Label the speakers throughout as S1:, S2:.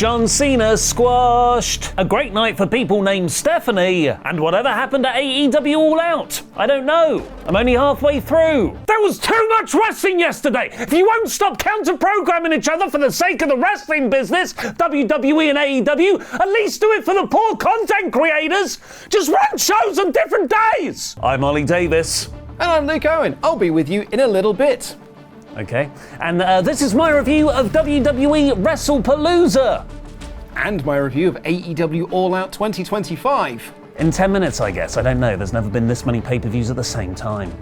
S1: John Cena squashed. A great night for people named Stephanie. And whatever happened at AEW All Out? I don't know. I'm only halfway through. There was too much wrestling yesterday. If you won't stop counter-programming each other for the sake of the wrestling business, WWE and AEW, at least do it for the poor content creators. Just run shows on different days. I'm Ollie Davis.
S2: And I'm Luke Owen. I'll be with you in a little bit.
S1: Okay, and this is my review of WWE WrestlePalooza.
S2: And my review of AEW All Out 2025.
S1: In 10 minutes, I guess. I don't know. There's never been this many pay-per-views at the same time.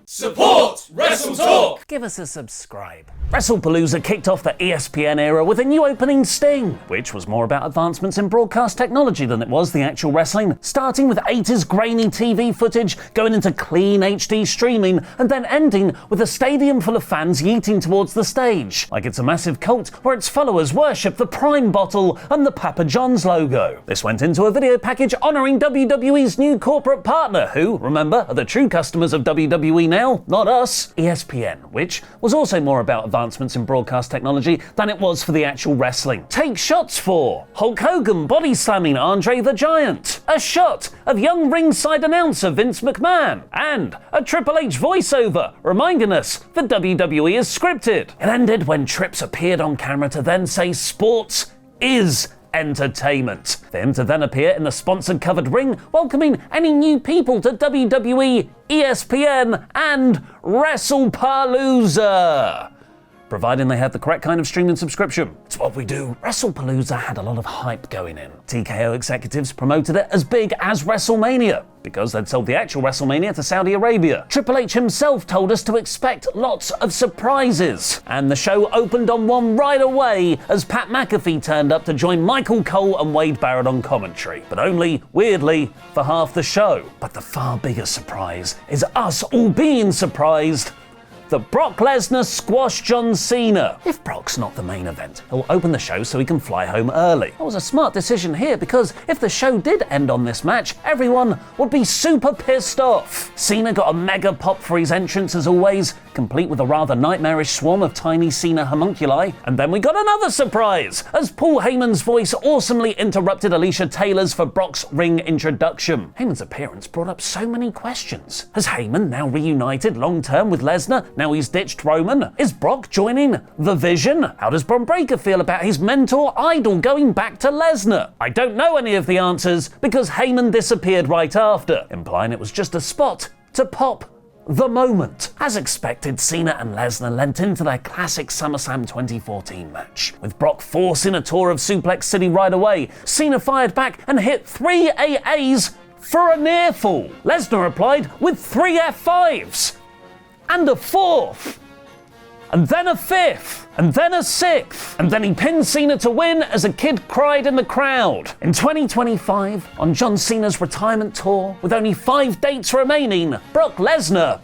S3: Support WrestleTalk!
S1: Give us a subscribe. WrestlePalooza kicked off the ESPN era with a new opening sting, which was more about advancements in broadcast technology than it was the actual wrestling, starting with 80s grainy TV footage, going into clean HD streaming, and then ending with a stadium full of fans yeeting towards the stage, like it's a massive cult where its followers worship the Prime bottle and the Papa John's logo. This went into a video package honouring WWE's new corporate partner, who, remember, are the true customers of WWE now, not us, ESPN, which was also more about advancements in broadcast technology than it was for the actual wrestling. Take shots for Hulk Hogan body slamming Andre the Giant, a shot of young ringside announcer Vince McMahon, and a Triple H voiceover reminding us that WWE is scripted. It ended when Trips appeared on camera to then say sports is entertainment, for him to then appear in the sponsored covered ring welcoming any new people to WWE, ESPN and WrestlePalooza, providing they had the correct kind of streaming subscription. It's what we do. WrestlePalooza had a lot of hype going in. TKO executives promoted it as big as WrestleMania, because they'd sold the actual WrestleMania to Saudi Arabia. Triple H himself told us to expect lots of surprises. And the show opened on one right away as Pat McAfee turned up to join Michael Cole and Wade Barrett on commentary. But only, weirdly, for half the show. But the far bigger surprise is us all being surprised that Brock Lesnar squashed John Cena. If Brock's not the main event, he'll open the show so he can fly home early. That was a smart decision here, because if the show did end on this match, everyone would be super pissed off. Cena got a mega pop for his entrance as always, complete with a rather nightmarish swarm of tiny Cena homunculi. And then we got another surprise, as Paul Heyman's voice awesomely interrupted Alicia Taylor's for Brock's ring introduction. Heyman's appearance brought up so many questions. Has Heyman now reunited long-term with Lesnar? Now he's ditched Roman? Is Brock joining The Vision? How does Bron Breakker feel about his mentor idol going back to Lesnar? I don't know any of the answers because Heyman disappeared right after, implying it was just a spot to pop the moment. As expected, Cena and Lesnar lent into their classic SummerSlam 2014 match, with Brock forcing a tour of Suplex City right away. Cena fired back and hit 3 AAs for a near fall. Lesnar replied with 3 F5s. And a 4th, and then a 5th, and then a 6th, and then he pinned Cena to win as a kid cried in the crowd. In 2025, on John Cena's retirement tour, with only 5 dates remaining, Brock Lesnar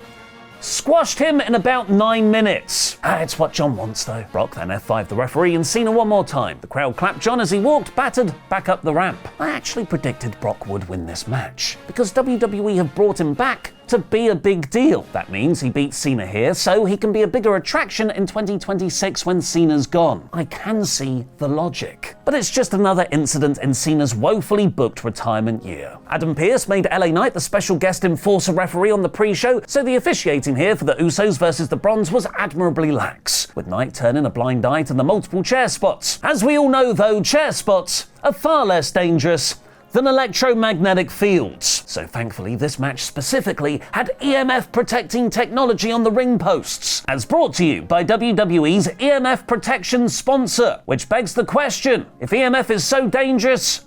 S1: squashed him in about 9 minutes. It's what John wants though. Brock then F5'd the referee and Cena one more time. The crowd clapped John as he walked battered back up the ramp. I actually predicted Brock would win this match, because WWE have brought him back to be a big deal. That means he beats Cena here, so he can be a bigger attraction in 2026 when Cena's gone. I can see the logic. But it's just another incident in Cena's woefully booked retirement year. Adam Pearce made LA Knight the special guest enforcer referee on the pre-show, so the officiating here for the Usos versus the Brons was admirably lax, with Knight turning a blind eye to the multiple chair spots. As we all know though, chair spots are far less dangerous than electromagnetic fields. So thankfully this match specifically had EMF protecting technology on the ring posts, as brought to you by WWE's EMF protection sponsor, which begs the question, if EMF is so dangerous,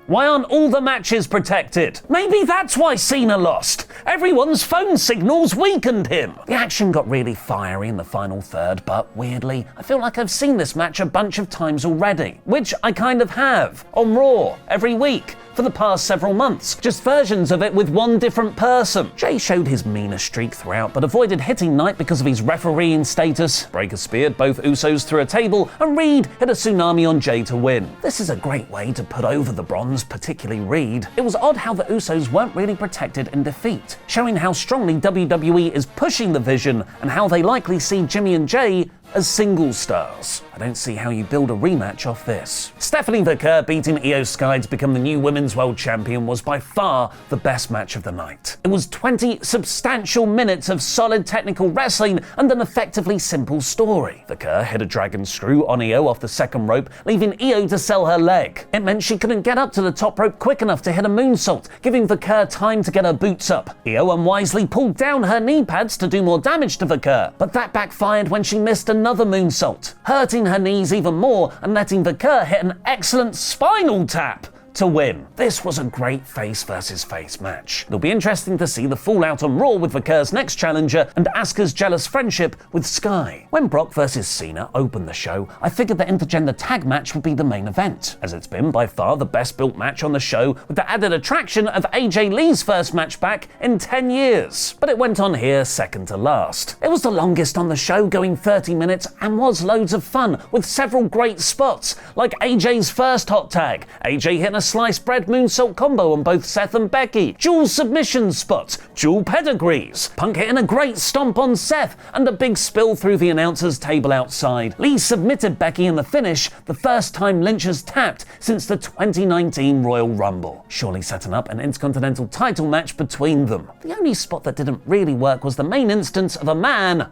S1: why aren't all the matches protected? Maybe that's why Cena lost. Everyone's phone signals weakened him. The action got really fiery in the final third, but weirdly, I feel like I've seen this match a bunch of times already, which I kind of have, on Raw, every week, for the past several months. Just versions of it with one different person. Jay showed his meaner streak throughout, but avoided hitting Knight because of his refereeing status. Breakker speared both Usos through a table, and Reed hit a tsunami on Jay to win. This is a great way to put over the Brons, particularly Reed. It was odd how the Usos weren't really protected in defeat, showing how strongly WWE is pushing the Vision and how they likely see Jimmy and Jay as single stars. I don't see how you build a rematch off this. Stephanie Vaquer beating IYO Sky to become the new Women's World Champion was by far the best match of the night. It was 20 substantial minutes of solid technical wrestling and an effectively simple story. Vaquer hit a dragon screw on IYO off the second rope, leaving IYO to sell her leg. It meant she couldn't get up to the top rope quick enough to hit a moonsault, giving Vaquer time to get her boots up. IYO unwisely pulled down her knee pads to do more damage to Vaquer, but that backfired when she missed another moonsault, hurting her knees even more and letting Vaquer hit an excellent spinal tap to win. This was a great face versus face match. It'll be interesting to see the fallout on Raw with Vaquer's next challenger and Asuka's jealous friendship with Sky. When Brock vs Cena opened the show, I figured the intergender tag match would be the main event, as it's been by far the best built match on the show with the added attraction of AJ Lee's first match back in 10 years. But it went on here second to last. It was the longest on the show, going 30 minutes, and was loads of fun with several great spots, like AJ's first hot tag, AJ hitting a sliced bread moonsault combo on both Seth and Becky, dual submission spots, dual pedigrees, Punk hitting a great stomp on Seth, and a big spill through the announcer's table outside. Lee submitted Becky in the finish, the first time Lynch has tapped since the 2019 Royal Rumble, surely setting up an Intercontinental title match between them. The only spot that didn't really work was the main instance of a man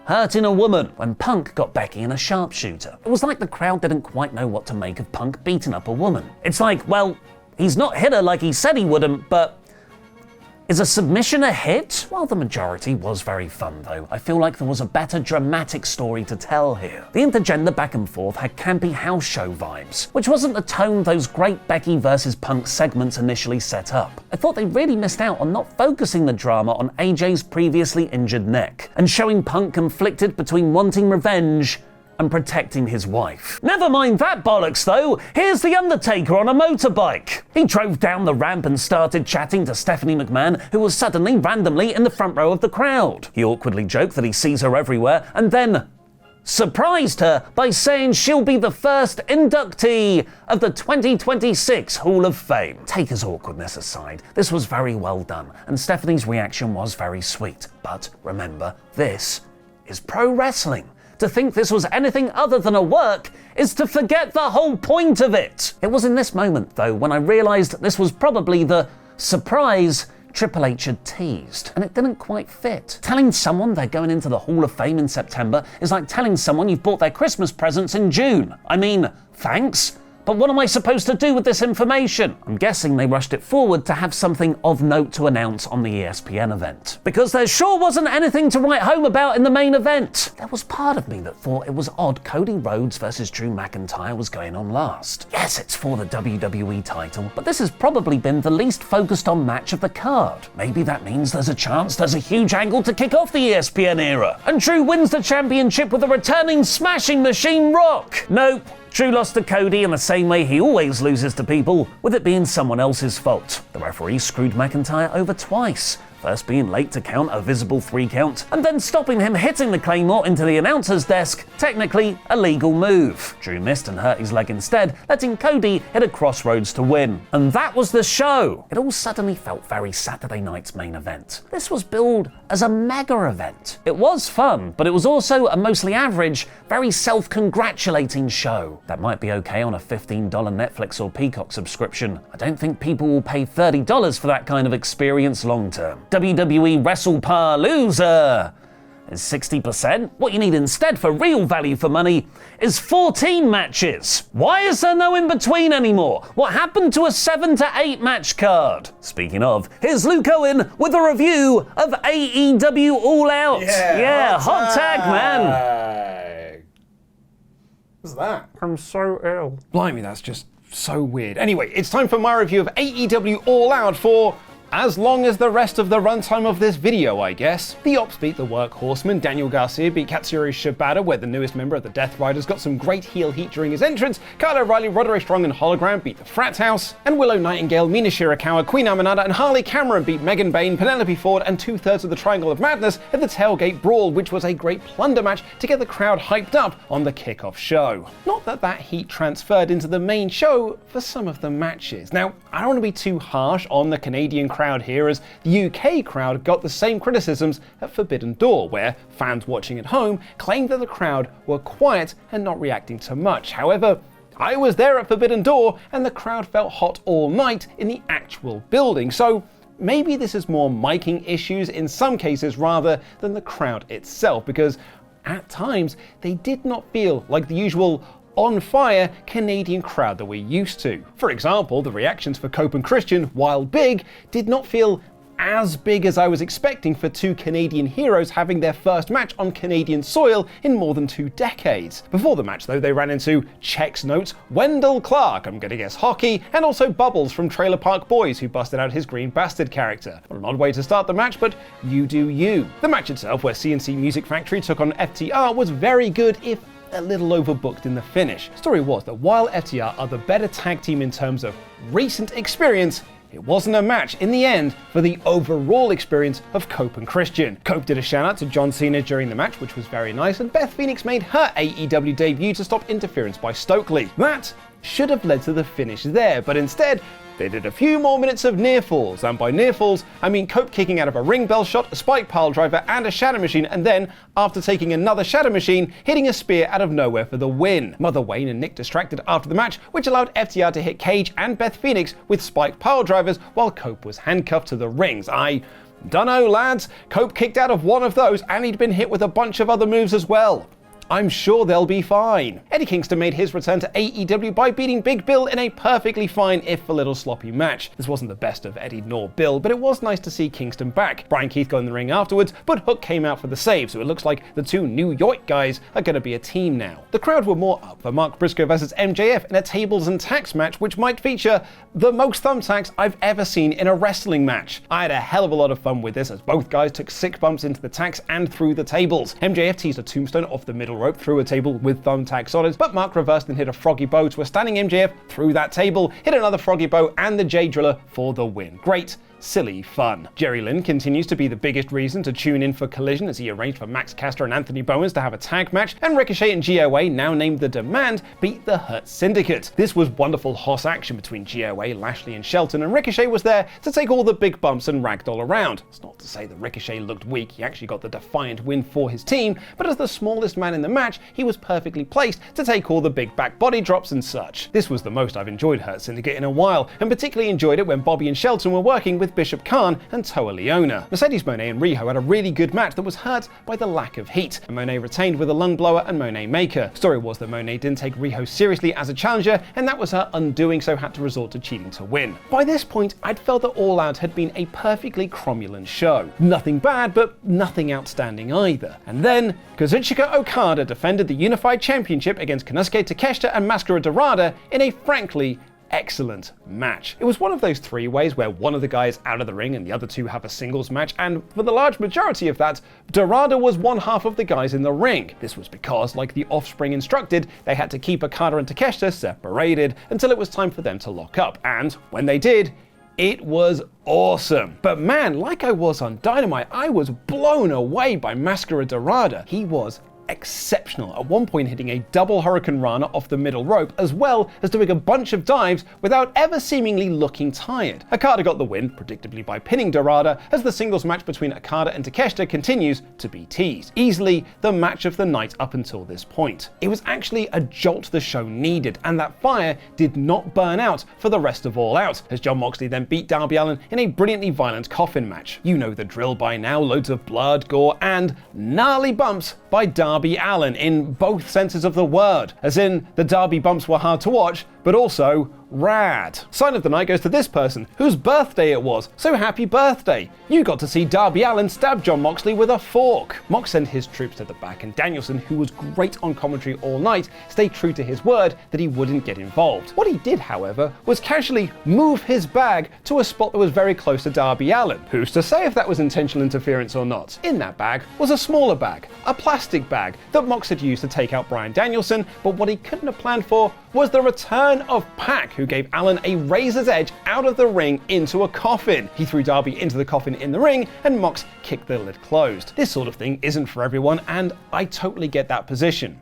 S1: hurting a woman when Punk got Becky in a sharpshooter. It was like the crowd didn't quite know what to make of Punk beating up a woman. It's like, well, he's not hit her like he said he wouldn't, but is a submission a hit? While the majority was very fun though, I feel like there was a better dramatic story to tell here. The intergender back and forth had campy house show vibes, which wasn't the tone those great Becky versus Punk segments initially set up. I thought they really missed out on not focusing the drama on AJ's previously injured neck, and showing Punk conflicted between wanting revenge and protecting his wife. Never mind that bollocks though, here's The Undertaker on a motorbike. He drove down the ramp and started chatting to Stephanie McMahon, who was suddenly randomly in the front row of the crowd. He awkwardly joked that he sees her everywhere, and then surprised her by saying she'll be the first inductee of the 2026 Hall of Fame. Taker's awkwardness aside, this was very well done, and Stephanie's reaction was very sweet. But remember, this is pro wrestling. To think this was anything other than a work is to forget the whole point of it. It was in this moment, though, when I realized this was probably the surprise Triple H had teased, and it didn't quite fit. Telling someone they're going into the Hall of Fame in September is like telling someone you've bought their Christmas presents in June. I mean, thanks? But what am I supposed to do with this information? I'm guessing they rushed it forward to have something of note to announce on the ESPN event, because there sure wasn't anything to write home about in the main event. There was part of me that thought it was odd Cody Rhodes versus Drew McIntyre was going on last. Yes, it's for the WWE title, but this has probably been the least focused on match of the card. Maybe that means there's a chance there's a huge angle to kick off the ESPN era, and Drew wins the championship with a returning smashing machine Rock. Nope. Drew lost to Cody in the same way he always loses to people, with it being someone else's fault. The referee screwed McIntyre over twice, first being late to count a visible 3 count, and then stopping him hitting the Claymore into the announcer's desk, technically a legal move. Drew missed and hurt his leg instead, letting Cody hit a crossroads to win. And that was the show! It all suddenly felt very Saturday night's main event. This was billed as a mega event. It was fun, but it was also a mostly average, very self-congratulating show. That might be okay on a $15 Netflix or Peacock subscription. I don't think people will pay $30 for that kind of experience long term. WWE WrestlePalooza is 60%. What you need instead for real value for money is 14 matches. Why is there no in between anymore? What happened to a 7 to 8 match card? Speaking of, here's Luke Owen with a review of AEW All Out. Yeah, hot tag, man.
S2: What's that?
S1: I'm so ill.
S2: Blimey, that's just so weird. Anyway, it's time for my review of AEW All Out for as long as the rest of the runtime of this video, I guess. The Ops beat the Workhorsemen, Daniel Garcia beat Katsuyori Shibata, where the newest member of the Death Riders got some great heel heat during his entrance, Kyle O'Reilly, Roderick Strong and Hologram beat the Frat House, and Willow Nightingale, Mina Shirakawa, Queen Aminata and Harley Cameron beat Megan Bayne, Penelope Ford and 2/3 of the Triangle of Madness at the Tailgate Brawl, which was a great plunder match to get the crowd hyped up on the kickoff show. Not that that heat transferred into the main show for some of the matches. Now, I don't want to be too harsh on the Canadian crowd here, as the UK crowd got the same criticisms at Forbidden Door, where fans watching at home claimed that the crowd were quiet and not reacting to much. However, I was there at Forbidden Door, and the crowd felt hot all night in the actual building, so maybe this is more miking issues in some cases rather than the crowd itself, because at times they did not feel like the usual on-fire Canadian crowd that we're used to. For example, the reactions for Cope and Christian, while big, did not feel as big as I was expecting for two Canadian heroes having their first match on Canadian soil in more than 2 decades. Before the match though, they ran into Chex Notes, Wendell Clark, I'm gonna guess hockey, and also Bubbles from Trailer Park Boys, who busted out his Green Bastard character. Not an odd way to start the match, but you do you. The match itself, where CNC Music Factory took on FTR, was very good, if a little overbooked in the finish. Story was that while FTR are the better tag team in terms of recent experience, it wasn't a match in the end for the overall experience of Cope and Christian. Cope did a shout out to John Cena during the match, which was very nice, and Beth Phoenix made her AEW debut to stop interference by Stokely. That should have led to the finish there, but instead, they did a few more minutes of near falls, and by near falls, I mean Cope kicking out of a ring bell shot, a spike pile driver, and a shadow machine, and then, after taking another shadow machine, hitting a spear out of nowhere for the win. Mother Wayne and Nick distracted after the match, which allowed FTR to hit Cage and Beth Phoenix with spike pile drivers while Cope was handcuffed to the rings. I dunno, lads. Cope kicked out of one of those, and he'd been hit with a bunch of other moves as well. I'm sure they'll be fine. Eddie Kingston made his return to AEW by beating Big Bill in a perfectly fine, if a little sloppy match. This wasn't the best of Eddie nor Bill, but it was nice to see Kingston back. Brian Keith got in the ring afterwards, but Hook came out for the save, so it looks like the two New York guys are going to be a team now. The crowd were more up for Mark Briscoe versus MJF in a tables and tacks match, which might feature the most thumbtacks I've ever seen in a wrestling match. I had a hell of a lot of fun with this, as both guys took sick bumps into the tacks and through the tables. MJF teased a tombstone off the middle rope through a table with thumbtacks on it, but Mark reversed and hit a froggy bow to a standing MJF through that table, hit another froggy bow, and the J Driller for the win. Great, silly fun. Jerry Lynn continues to be the biggest reason to tune in for Collision, as he arranged for Max Caster and Anthony Bowens to have a tag match, and Ricochet and GOA, now named The Demand, beat the Hurt Syndicate. This was wonderful Hoss action between GOA, Lashley and Shelton, and Ricochet was there to take all the big bumps and ragdoll around. It's not to say that Ricochet looked weak, he actually got the defiant win for his team, but as the smallest man in the match, he was perfectly placed to take all the big back body drops and such. This was the most I've enjoyed Hurt Syndicate in a while, and particularly enjoyed it when Bobby and Shelton were working with Bishop Khan and Toa Leona. Mercedes Mone and Riho had a really good match that was hurt by the lack of heat, and Mone retained with a lung blower and Mone Maker. Story was that Mone didn't take Riho seriously as a challenger, and that was her undoing, so had to resort to cheating to win. By this point, I'd felt that All Out had been a perfectly cromulent show. Nothing bad, but nothing outstanding either. And then, Kazuchika Okada defended the Unified Championship against Konosuke Takeshita and Mascara Dorada in a frankly excellent match. It was one of those 3 ways where one of the guys out of the ring and the other 2 have a singles match, and for the large majority of that, Dorada was one half of the guys in the ring. This was because, like the Offspring instructed, they had to keep Okada and Takeshita separated until it was time for them to lock up, and when they did, it was awesome. But man, like I was on Dynamite, I was blown away by Mascara Dorada. He was exceptional, at one point hitting a double Hurricane Rana off the middle rope, as well as doing a bunch of dives without ever seemingly looking tired. Okada got the win, predictably by pinning Dorada, as the singles match between Okada and Takeshita continues to be teased. Easily the match of the night up until this point. It was actually a jolt the show needed, and that fire did not burn out for the rest of All Out, as Jon Moxley then beat Darby Allin in a brilliantly violent coffin match. You know the drill by now, loads of blood, gore, and gnarly bumps by Darby Allin in both senses of the word, as in the Darby bumps were hard to watch, but also rad. Sign of the night goes to this person, whose birthday it was, so happy birthday. You got to see Darby Allin stab Jon Moxley with a fork. Mox sent his troops to the back, and Danielson, who was great on commentary all night, stayed true to his word that he wouldn't get involved. What he did, however, was casually move his bag to a spot that was very close to Darby Allin. Who's to say if that was intentional interference or not? In that bag was a smaller bag, a plastic bag, that Mox had used to take out Bryan Danielson, but what he couldn't have planned for was the return of Pac, who gave Allin a razor's edge out of the ring into a coffin. He threw Darby into the coffin in the ring, and Mox kicked the lid closed. This sort of thing isn't for everyone, and I totally get that position.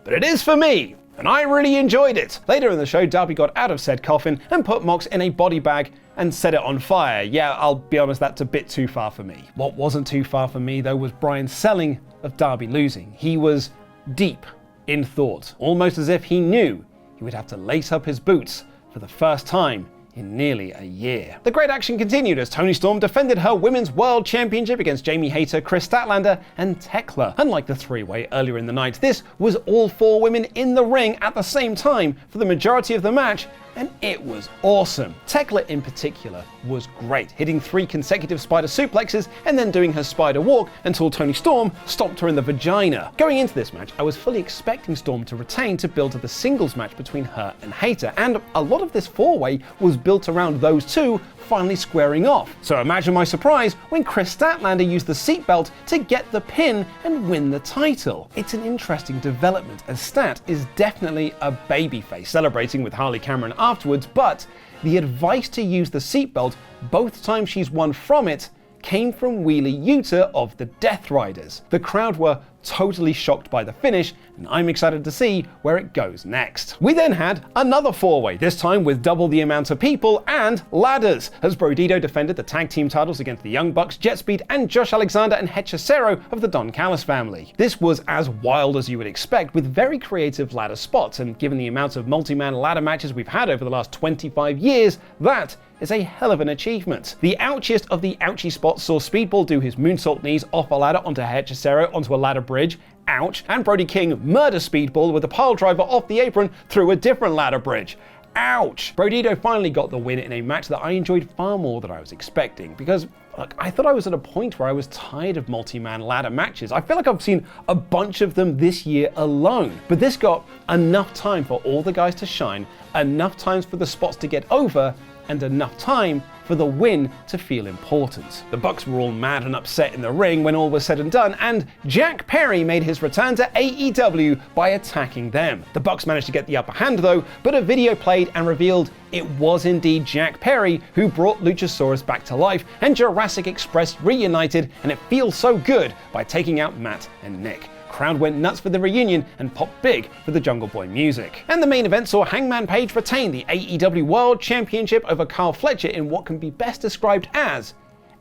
S2: But it is for me, and I really enjoyed it. Later in the show, Darby got out of said coffin and put Mox in a body bag and set it on fire. Yeah, I'll be honest, that's a bit too far for me. What wasn't too far for me, though, was Bryan's selling of Darby losing. He was deep in thought, almost as if he knew he would have to lace up his boots for the first time in nearly a year. The great action continued as Toni Storm defended her Women's World Championship against Jamie Hayter, Kris Statlander, and Tekla. Unlike the three-way earlier in the night, this was all four women in the ring at the same time for the majority of the match, and it was awesome. Tekla in particular was great, hitting 3 consecutive spider suplexes and then doing her spider walk until Toni Storm stomped her in the vagina. Going into this match, I was fully expecting Storm to retain to build to the singles match between her and Hayter, and a lot of this four-way was built around those two finally squaring off. So imagine my surprise when Kris Statlander used the seatbelt to get the pin and win the title. It's an interesting development as Stat is definitely a babyface, celebrating with Harley Cameron afterwards, but the advice to use the seatbelt both times she's won from it came from Wheeler Yuta of the Death Riders. The crowd were totally shocked by the finish, and I'm excited to see where it goes next. We then had another four-way, this time with double the amount of people and ladders, as Brodito defended the tag team titles against the Young Bucks, Jet Speed, and Josh Alexander and Hechicero of the Don Callis family. This was as wild as you would expect, with very creative ladder spots, and given the amount of multi-man ladder matches we've had over the last 25 years, that is a hell of an achievement. The ouchiest of the ouchie spots saw Speedball do his moonsault knees off a ladder onto Hechicero onto a ladder bridge, ouch, and Brody King murder Speedball with a pile driver off the apron through a different ladder bridge. Ouch! Brodito finally got the win in a match that I enjoyed far more than I was expecting, because look, I thought I was at a point where I was tired of multi-man ladder matches. I feel like I've seen a bunch of them this year alone, but this got enough time for all the guys to shine, enough times for the spots to get over, and enough time for the win to feel important. The Bucks were all mad and upset in the ring when all was said and done, and Jack Perry made his return to AEW by attacking them. The Bucks managed to get the upper hand though, but a video played and revealed it was indeed Jack Perry who brought Luchasaurus back to life, and Jurassic Express reunited, and it feels so good by taking out Matt and Nick. Crowd went nuts for the reunion and popped big for the Jungle Boy music. And the main event saw Hangman Page retain the AEW World Championship over Kyle Fletcher in what can be best described as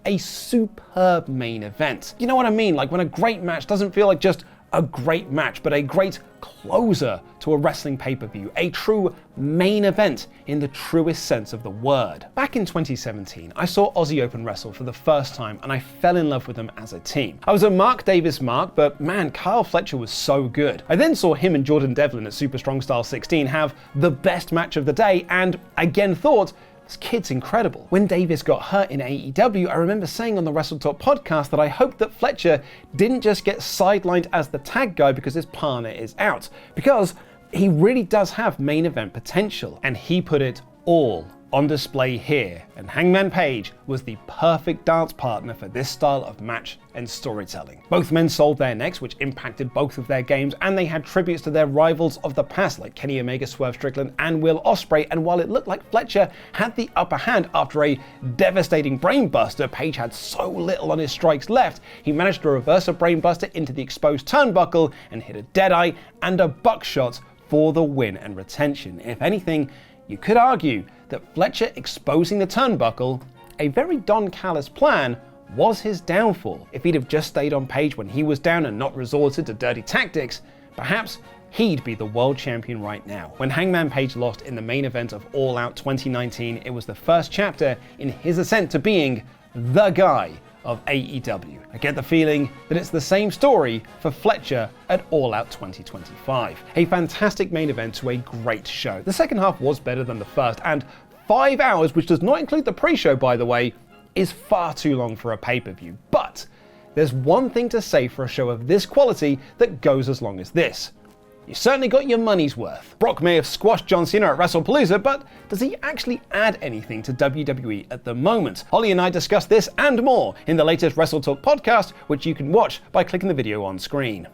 S2: a superb main event. You know what I mean? Like when a great match doesn't feel like just a great match, but a great closer to a wrestling pay-per-view, a true main event in the truest sense of the word. Back in 2017, I saw Aussie Open wrestle for the first time, and I fell in love with them as a team. I was a Mark Davis mark, but man, Kyle Fletcher was so good. I then saw him and Jordan Devlin at Super Strong Style 16 have the best match of the day, and again thought, this kid's incredible. When Davis got hurt in AEW, I remember saying on the WrestleTalk podcast that I hoped that Fletcher didn't just get sidelined as the tag guy because his partner is out, because he really does have main event potential, and he put it all on display here, and Hangman Page was the perfect dance partner for this style of match and storytelling. Both men sold their necks, which impacted both of their games, and they had tributes to their rivals of the past like Kenny Omega, Swerve Strickland, and Will Ospreay, and while it looked like Fletcher had the upper hand after a devastating brainbuster, Page had so little on his strikes left, he managed to reverse a brainbuster into the exposed turnbuckle and hit a deadeye and a buckshot for the win and retention. If anything, you could argue that Fletcher exposing the turnbuckle, a very Don Callis plan, was his downfall. If he'd have just stayed on Page when he was down and not resorted to dirty tactics, perhaps he'd be the world champion right now. When Hangman Page lost in the main event of All Out 2019, it was the first chapter in his ascent to being the guy of AEW. I get the feeling that it's the same story for Fletcher at All Out 2025. A fantastic main event to a great show. The second half was better than the first, and 5 hours, which does not include the pre-show by the way, is far too long for a pay-per-view. But there's one thing to say for a show of this quality that goes as long as this. You certainly got your money's worth. Brock may have squashed John Cena at WrestlePalooza, but does he actually add anything to WWE at the moment? Holly and I discussed this and more in the latest WrestleTalk podcast, which you can watch by clicking the video on screen.